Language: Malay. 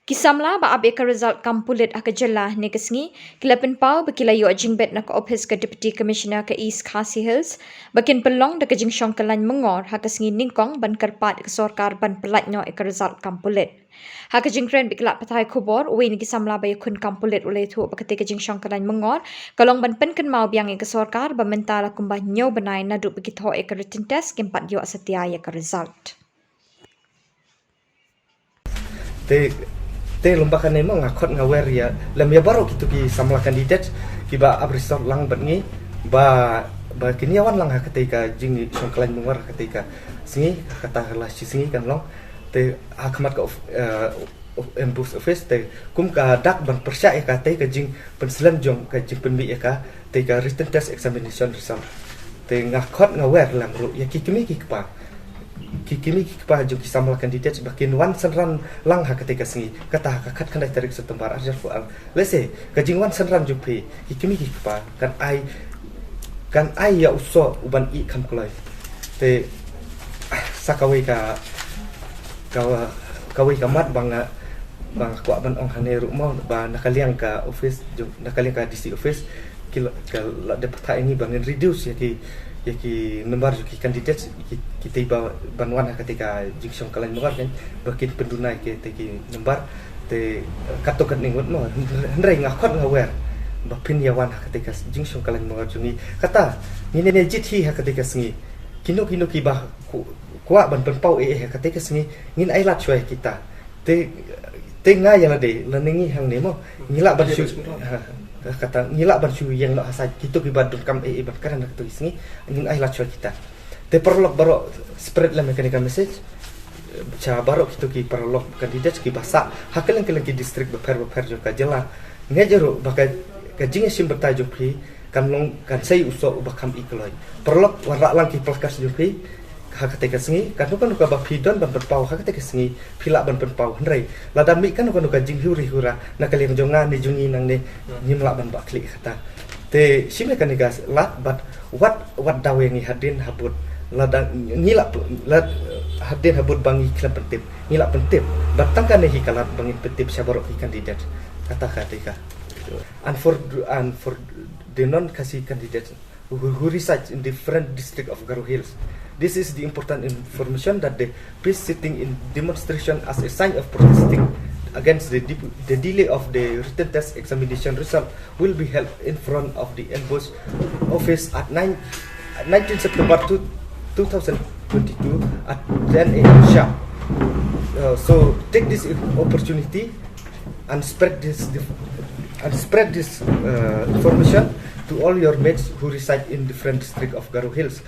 Kisamla ba abe ka result kampulit aka jela ne kesngi kilapin pau bakila yo jingbet nak office ka deputy commissioner ka East Khasi Hills bakin pelong da kajing syong kalan mengor ha kesngi ningkong ban karpat ka sorkar ban pelat nyo ka result kampulit. Ha kajing kren bikila patai kubor uwi ni kisamla ba yakun kampulit ulai tu bakate kajing syong kalan mengor kalong ban pen kan mau biang ka sorkar ba mentala kumbah nyo banai na du bikitho ka written test kempat yo asetia ya ka result. Te lomba kan nemo ngakot ngawer ya lam ya baru gitu ki samla kandidat ki ba abrisor lang bat ngi ba kini awan lang ketika jing songklan mengwar ketika singi kata lah singi kan long te hakmat ka embus office te kum ka dak ban persya ka te ka jing penselan jong ka jing penbi ka te ka written test examination result te ngakot ngawer lang ru ya ki kimi ki pa kikimi kipa jo kisamla kandidat bakin wan senran lang ha ketika singi kata kakat kan tarik setembar ajar fu al lese kajing wan senran jo pe kikimi kipa kan ai ya uso uban I kam kulai te sakawai kawai kamat banga kwa ban ong hane rumah ba nakaliang ka office jo nakaliang ka DC office kila la dapat ini bangin reduce ya ki nomor ki kandidat kita iba banwan ketika jingsyong kalan nomor kan bakin pendunai ke ki nomor te katokan ningot no hendrai ngakot ngawer bapin yawan ketika jingsyong kalan nomor jungi kata ni ne jithi ketika singi kino ki bah kuat ban penpau ketika singi ngin ai lat choi kita te ngai yang ade leningi hang nemo ngilak ban syu kata ngilak ban syu yang nak hasaj kita ki badun kam ban karana tu singi ngin ai lat choi kita te perlok baro spread la mekanika message cha baro kita ki perlok kandidat ki basa hakalan ki distrik beper jo ka jela ngejero bakai ka jinge sim bertajuk pri kan long kan sai uso bakam ikloi perlok warak lang ki podcast jo pri ha ketika singi kan nuka ba pidon ban berpau ha ketika singi pila ban berpau hendrai ladami kan nuka jing huri hura nakaliang jongan ni jungi nang ni nyimla ban ba klik kata te sime kan gas lat but what dawe ngi hadin habut ladang ngilak hadin habut bangi klan pentip ngilak pentip batang kan hi kalat bangi pentip sabarok hi kandidat kata ketika for the non kasih kandidat who reside in different district of Garo Hills. This is the important information that the priest sitting in demonstration as a sign of protesting against the delay of the written test examination result will be held in front of the emboss office at 19 September 2022 at 10 a.m. sharp. So take this opportunity and spread this information to all your mates who reside in different districts of Garo Hills.